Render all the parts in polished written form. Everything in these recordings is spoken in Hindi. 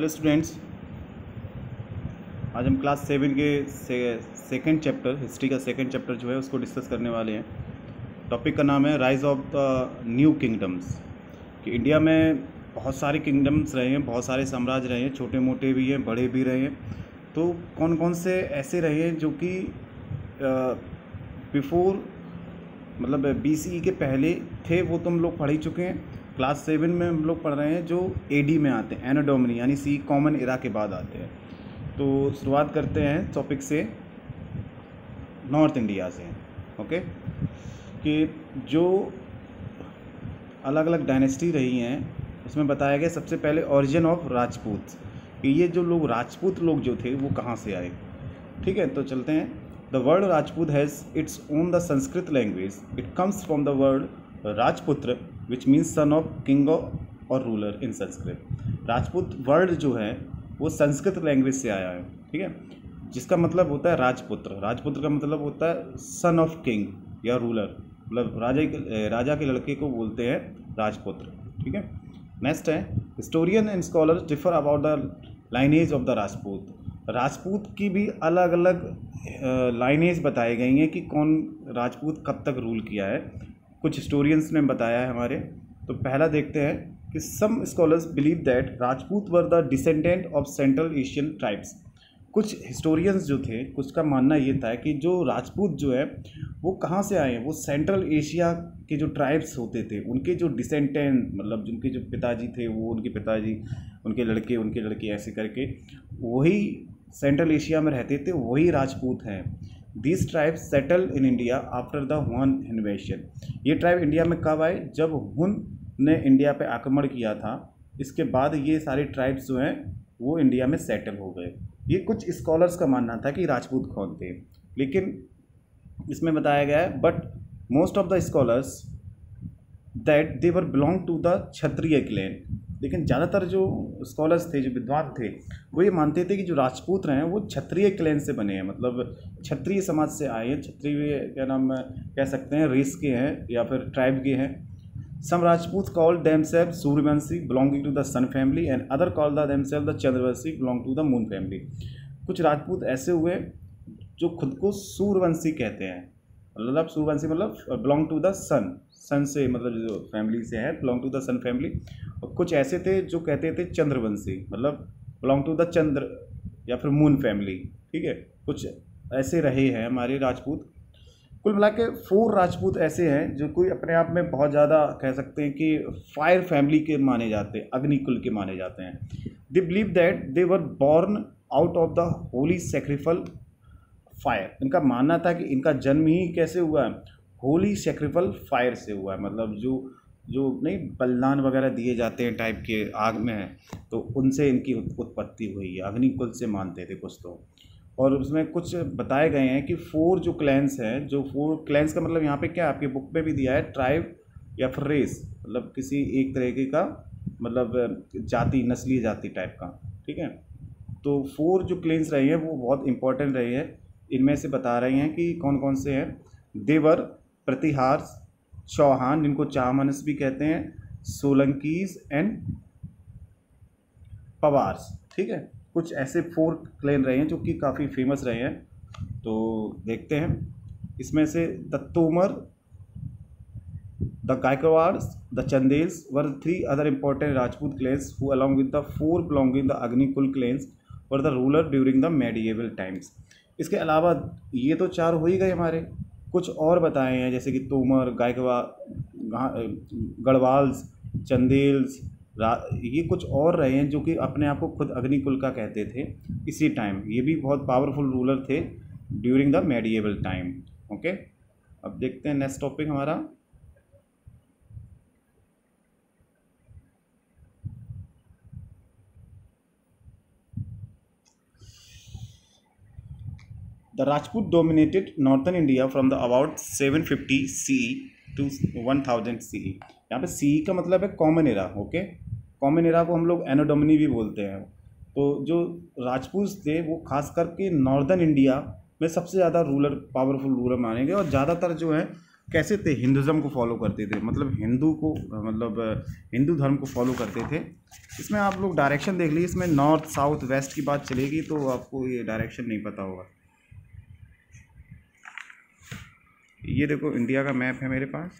हेलो स्टूडेंट्स, आज हम क्लास 7 के सेकेंड चैप्टर हिस्ट्री का सेकेंड चैप्टर जो है उसको डिस्कस करने वाले हैं। टॉपिक का नाम है rise of the new kingdoms. कि इंडिया में बहुत सारे किंगडम्स रहे हैं, बहुत सारे साम्राज्य रहे हैं, छोटे मोटे भी हैं, बड़े भी रहे हैं। तो कौन कौन से ऐसे रहे हैं जो कि बिफोर मतलब BCE के पहले थे, वो तो हम लोग पढ़ ही चुके हैं। क्लास 7 में हम लोग पढ़ रहे हैं जो AD में आते हैं, एनो डोमिनी यानी सी कॉमन एरा के बाद आते हैं। तो शुरुआत करते हैं टॉपिक से, नॉर्थ इंडिया से। ओके, कि जो अलग अलग डायनेस्टी रही हैं उसमें बताया गया सबसे पहले ओरिजिन ऑफ राजपूत, कि ये जो लोग राजपूत लोग जो थे वो कहाँ से आए। ठीक है, तो चलते हैं। The word Rajput has its own the Sanskrit language. It comes from the word Rajputra which means son of king और ruler in Sanskrit. Rajput word जो है वो संस्कृत लैंग्वेज से आया है, ठीक है, जिसका मतलब होता है राजपुत्र। राजपुत्र का मतलब होता है सन ऑफ किंग या रूलर, मतलब राजा के लड़के को बोलते हैं राजपुत्र। ठीक है, नेक्स्ट है historian and scholars differ about the lineage of the Rajput. Rajput की भी अलग अलग लाइनेज बताई गई हैं कि कौन राजपूत कब तक रूल किया है। कुछ हिस्टोरियंस ने बताया है हमारे। तो पहला देखते हैं कि some scholars believe that Rajput were the descendant of central Asian tribes. कुछ हिस्टोरियंस जो थे, कुछ का मानना ये था कि जो राजपूत जो है वो कहाँ से आए हैं, वो सेंट्रल एशिया के जो ट्राइब्स होते थे उनके जो डिसेंडेंट, मतलब जिनके जो पिताजी थे वो उनके पिताजी, उनके लड़के ऐसे करके वही सेंट्रल एशिया में रहते थे, वही राजपूत हैं। This tribes settle in India after the हुन इन्वेशन। ये ट्राइब इंडिया में कब आए, जब हुन ने इंडिया पे आक्रमण किया था। इसके बाद ये सारे ट्राइब्स जो हैं वो इंडिया में सेटल हो गए। ये कुछ स्कॉलर्स का मानना था कि राजपूत कौन थे, लेकिन इसमें बताया गया है but most of the scholars that they were belong to the Kshatriya clan. लेकिन ज़्यादातर जो स्कॉलर्स थे, जो विद्वान थे, वो ये मानते थे कि जो राजपूत रहे हैं वो क्षत्रिय क्लैन से बने हैं, मतलब क्षत्रिय समाज से आए हैं। क्षत्रिय क्या नाम कह सकते हैं, रेस के हैं या फिर ट्राइब के हैं। Some Rajputs called themselves Suryavanshi belonging to the Sun family and other called themselves the Chandravanshi belong to the Moon family। कुछ राजपूत ऐसे हुए जो खुद को सूर्यवंशी कहते हैं, मतलब सूर्यवंशी मतलब belong to the sun, sun से मतलब जो फैमिली से है, belong to the sun family. और कुछ ऐसे थे जो कहते थे चंद्रवंशी, मतलब बिलोंग टू द चंद्र या फिर मून फैमिली। ठीक है, कुछ ऐसे रहे हैं हमारे राजपूत। कुल मिला के 4 राजपूत ऐसे हैं जो कोई अपने आप में बहुत ज़्यादा कह सकते हैं कि फायर फैमिली के माने जाते हैं, अग्निकुल के माने जाते हैं। They believe that they were born out of the holy sacrificial fire. इनका मानना था कि इनका जन्म ही कैसे हुआ है, होली सेक्रिफल फायर से हुआ है, मतलब जो नहीं बलिदान वगैरह दिए जाते हैं टाइप के आग में है, तो उनसे इनकी उत्पत्ति हुई है। अग्निकुल से मानते थे कुछ तो। और उसमें कुछ बताए गए हैं कि 4 जो क्लैंस हैं, जो 4 क्लैंस का मतलब यहाँ पे क्या आपके बुक में भी दिया है, ट्राइब या फिर रेस, मतलब किसी एक तरीके का मतलब जाति, नस्लीय जाति टाइप का। ठीक है, तो 4 जो क्लैंस रहे हैं वो बहुत इंपॉर्टेंट रहे हैं। इनमें से बता रहे हैं कि कौन कौन से हैं। देवर, प्रतिहार, चौहान जिनको चाहमानस भी कहते हैं, सोलंकीज एंड पवार्स। ठीक है, कुछ ऐसे 4 क्लैन रहे हैं जो कि काफ़ी फेमस रहे हैं। तो देखते हैं इसमें से the Tomar, the Gaikwads, the Chandels were 3 other important Rajput clans who along with the 4 belonging the Agnikul clans were the ruler during the medieval times. इसके अलावा ये तो 4 हो ही गए हमारे, कुछ और बताए हैं जैसे कि तोमर, गढ़वाल्स, चंदेल्स, ये कुछ और रहे हैं जो कि अपने आप को खुद अग्निकुल का कहते थे इसी टाइम। ये भी बहुत पावरफुल रूलर थे during the medieval time. Okay, अब देखते हैं नेक्स्ट टॉपिक हमारा। The Rajput dominated northern India from the about 750 CE to 1000 CE। यहाँ पे CE का मतलब है common era. Okay, common era को हम लोग एनो डोमिनी भी बोलते हैं। तो जो राजपूत थे वो खास करके नॉर्दर्न इंडिया में सबसे ज़्यादा पावरफुल रूलर माने गए, और ज़्यादातर जो है कैसे थे, हिंदुज़म को फॉलो करते थे, मतलब हिंदू को, मतलब हिंदू धर्म को फॉलो करते थे। इसमें आप लोग डायरेक्शन देख लीजिए, इसमें नॉर्थ साउथ वेस्ट की बात चलेगी तो आपको ये डायरेक्शन नहीं पता होगा। ये देखो इंडिया का मैप है मेरे पास,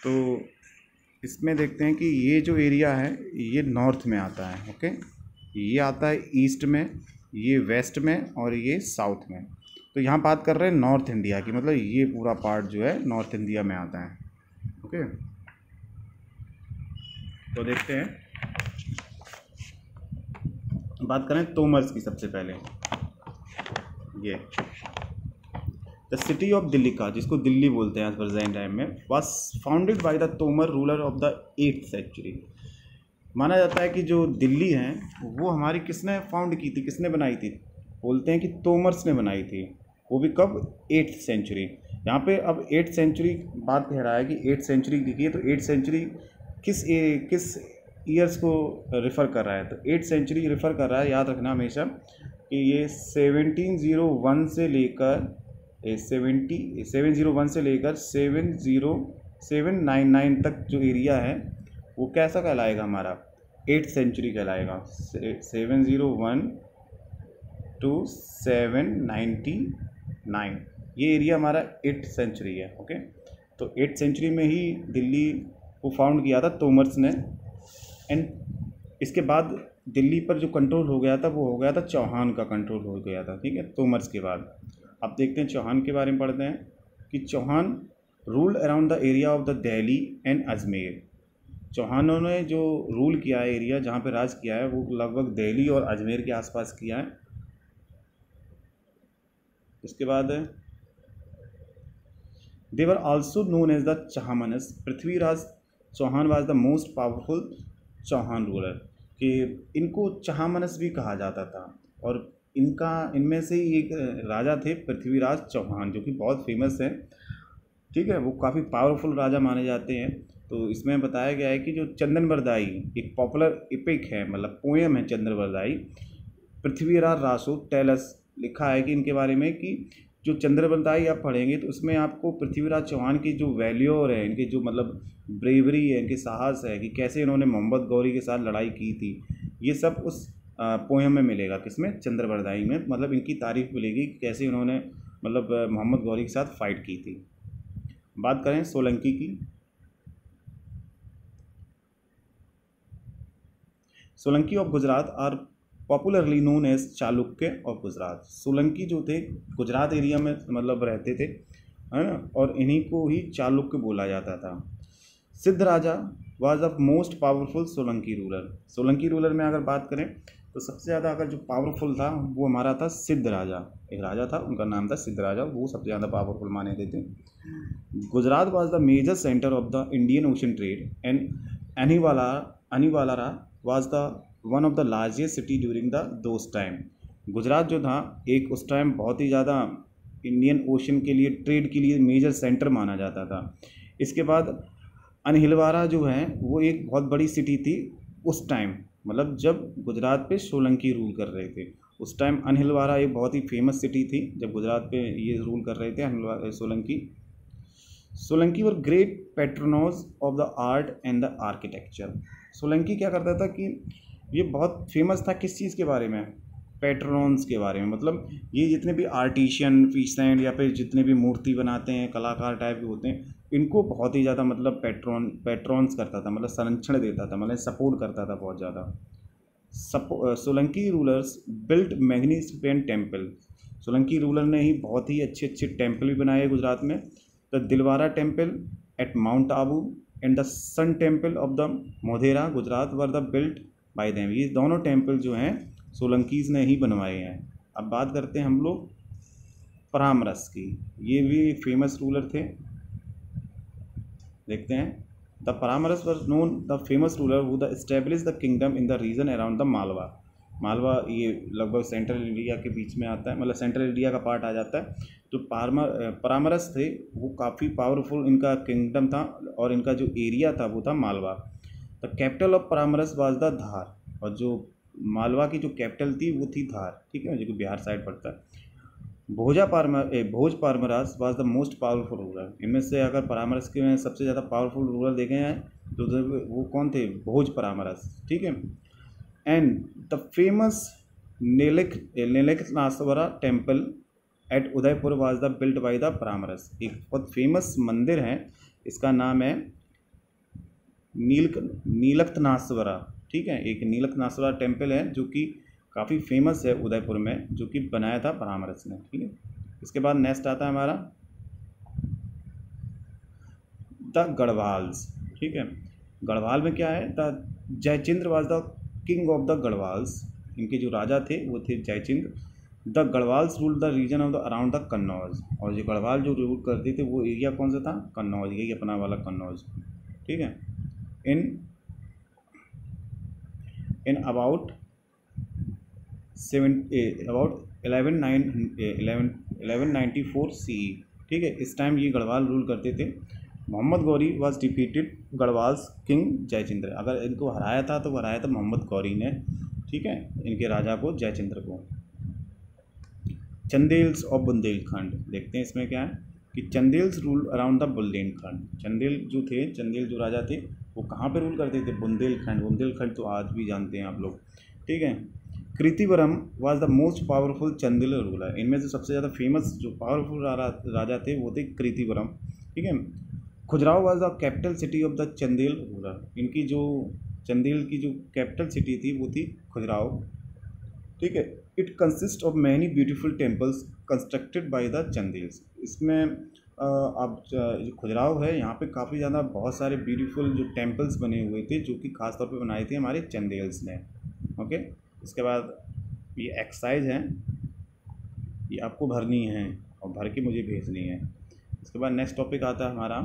तो इसमें देखते हैं कि ये जो एरिया है ये नॉर्थ में आता है, ओके, ये आता है ईस्ट में, ये वेस्ट में और ये साउथ में। तो यहाँ बात कर रहे हैं नॉर्थ इंडिया की, मतलब ये पूरा पार्ट जो है नॉर्थ इंडिया में आता है, ओके। तो देखते हैं, बात करें तोमर्स की सबसे पहले। ये द सिटी ऑफ दिल्ली का, जिसको दिल्ली बोलते हैं प्रेजेंट टाइम में, was founded by the Tomar ruler of the 8th century. माना जाता है कि जो दिल्ली है वो हमारी किसने फाउंड की थी, किसने बनाई थी, बोलते हैं कि तोमर्स ने बनाई थी। वो भी कब, 8th सेंचुरी। यहाँ पे अब 8th सेंचुरी बात कह रहा है कि 8th सेंचुरी देखिए, तो 8th सेंचुरी किस ईयर्स को रेफ़र कर रहा है, तो 8th सेंचुरी रेफ़र कर रहा है, याद रखना हमेशा कि ये 1701 से लेकर 701 से लेकर 70799 तक जो एरिया है वो कैसा कहलाएगा, हमारा 8th सेंचुरी कहलाएगा। 701 to 799 ये एरिया हमारा 8th सेंचुरी है, ओके। तो 8th सेंचुरी में ही दिल्ली को फाउंड किया था तोमर्स ने। एंड इसके बाद दिल्ली पर जो कंट्रोल हो गया था वो हो गया था चौहान का कंट्रोल हो गया था, ठीक है, तोमर्स के बाद। अब देखते हैं चौहान के बारे में पढ़ते हैं कि Chauhan ruled around the area of the Delhi and Ajmer. चौहानों ने जो रूल किया है, एरिया जहाँ पे राज किया है, वो लगभग दिल्ली और अजमेर के आसपास किया है। इसके बाद they were also known as the Chahamanas. Prithviraj Chauhan was the most powerful Chauhan ruler, कि इनको चहामनस भी कहा जाता था। और इनमें से ही एक राजा थे पृथ्वीराज चौहान, जो कि बहुत फेमस है, ठीक है, वो काफ़ी पावरफुल राजा माने जाते हैं। तो इसमें बताया गया है कि जो चंदन बरदाई एक पॉपुलर एपिक है, मतलब पोएम है चंदन बरदाई, पृथ्वीराज रासो टेलस, लिखा है कि इनके बारे में कि जो चंद्रबरदाई आप पढ़ेंगे तो उसमें आपको पृथ्वीराज चौहान की जो वैल्योर है, इनके जो मतलब ब्रेवरी है, इनके साहस है, कि कैसे इन्होंने मोहम्मद गौरी के साथ लड़ाई की थी, ये सब उस पोएम में मिलेगा। किसमें, चंद्रबरदाई में। मतलब इनकी तारीफ मिलेगी कि कैसे इन्होंने मतलब मोहम्मद गौरी के साथ फाइट की थी। बात करें सोलंकी की, Solanki of Gujarat are popularly known as Chalukya of Gujarat. Solanki जो थे गुजरात एरिया में मतलब रहते थे, है ना, और इन्हीं को ही चालुक्य बोला जाता था। Siddha Raja was the most powerful Solanki ruler. Solanki ruler में अगर बात करें तो सबसे ज़्यादा अगर जो पावरफुल था वो हमारा था सिद्ध राजा। एक राजा था, उनका नाम था सिद्ध राजा, वो सबसे ज़्यादा पावरफुल माने गए थे। Gujarat was the major centre of the Indian ocean trade and Anhilwara was the one of the largest city during the those time. Gujarat जो था एक उस टाइम बहुत ही ज़्यादा इंडियन ओशन के लिए, ट्रेड के लिए मेजर सेंटर माना जाता था। इसके बाद अनहिलवारा जो है वो एक बहुत बड़ी सिटी थी उस टाइम, मतलब जब गुजरात पे सोलंकी रूल कर रहे थे उस टाइम। अनहिलवारा एक बहुत ही फेमस सिटी थी जब गुजरात पे ये रूल कर रहे थे Solanki. Solanki were great patrons of the art and the architecture. Solanki क्या करता था कि ये बहुत फेमस था किस चीज़ के बारे में, पैट्रोन्स के बारे में। मतलब ये जितने भी आर्टिशियन, पीसेंट या फिर जितने भी मूर्ति बनाते हैं, कलाकार टाइप के होते हैं, इनको बहुत ही ज़्यादा मतलब पैट्रॉन्स करता था, मतलब संरक्षण देता था, मतलब सपोर्ट करता था बहुत ज़्यादा। Solanki rulers built magnificent temple. Solanki ruler ने ही बहुत ही अच्छे अच्छे टेम्पल भी बनाए गुजरात में। The Dilwara temple at mount Abu and the sun temple of the Modhera Gujarat were the built by them. ये दोनों टेम्पल जो हैं सोलंकीज ने ही बनवाए हैं। अब बात करते हैं हम लोग परामरस की, ये भी फेमस रूलर थे। देखते हैं, the Paramaras was known the famous ruler who the establish the kingdom in the region around the Malwa. Malwa ये लगभग सेंट्रल इंडिया के बीच में आता है, मतलब सेंट्रल इंडिया का पार्ट आ जाता है। जो परामरस थे वो काफ़ी पावरफुल इनका किंगडम था और इनका जो एरिया था वो था Malwa. The capital of Paramaras was the Dhar, और जो मालवा की जो कैपिटल थी वो थी धार, ठीक है, जो कि बिहार साइड पड़ता है। Bhoj Paramaras was the most powerful ruler. इनमें से अगर परामरस के में सबसे ज़्यादा पावरफुल रूलर देखे हैं तो वो कौन थे? भोज परामरस, ठीक है। And the famous Nilkantheshwara temple at Udaipur was the built by the Paramaras. एक बहुत फेमस मंदिर है, इसका नाम है नीलकंठेश्वरा, ठीक है। एक नीलकंठेश्वरा टेम्पल है जो कि काफ़ी फेमस है उदयपुर में, जो कि बनाया था परामरस ने, ठीक है। इसके बाद नेक्स्ट आता है हमारा द गढ़वाल्स, ठीक है। गढ़वाल में क्या है? The Jaichandra was the king of the Garhwals. इनके जो राजा थे वो थे Jaichandra. The Garhwals rule the region of the around the Kannauj. और जो गढ़वाल जो रूल करते थे वो एरिया कौन सा था? कन्नौज, यही अपना वाला कन्नौज, ठीक है। इन इन अबाउट 1194 सी, ठीक है। इस टाइम ये गढ़वाल रूल करते थे। Mohammed Ghori was defeated Garhwals king Jaichandra. अगर इनको हराया था तो वो हराया था मोहम्मद गौरी ने, ठीक है, इनके राजा को, जयचंद्र को। चंदेल्स और बुंदेलखंड देखते हैं इसमें क्या है कि Chandels rule around the Bundelkhand. Chandel जो राजा थे वो कहाँ पे रूल करते थे? बुंदेलखंड तो आज भी जानते हैं आप लोग, ठीक है। Kirtivarman was the most powerful Chandel ruler. इनमें से सबसे ज़्यादा फेमस जो पावरफुल राजा थे वो थे कृतिवरम, ठीक है। Khajuraho was the capital city of the Chandel ruler. इनकी जो चंदेल की जो कैपिटल सिटी थी वो थी खुजराहो, ठीक है। It consist of many beautiful temples constructed by the Chandels. इसमें आप जो खुजराहो है यहाँ पे काफ़ी ज़्यादा बहुत सारे ब्यूटीफुल जो टेम्पल्स बने हुए थे जो कि खास तौर पे बनाए थे हमारे चंदेल्स ने, ओके। इसके बाद ये एक्सरसाइज है, ये आपको भरनी है और भर के मुझे भेजनी है। इसके बाद नेक्स्ट टॉपिक आता है हमारा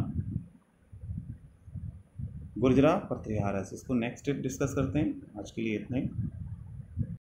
गुर्जरा प्रतिहारस। इसको नेक्स्ट डिस्कस करते हैं। आज के लिए इतना ही।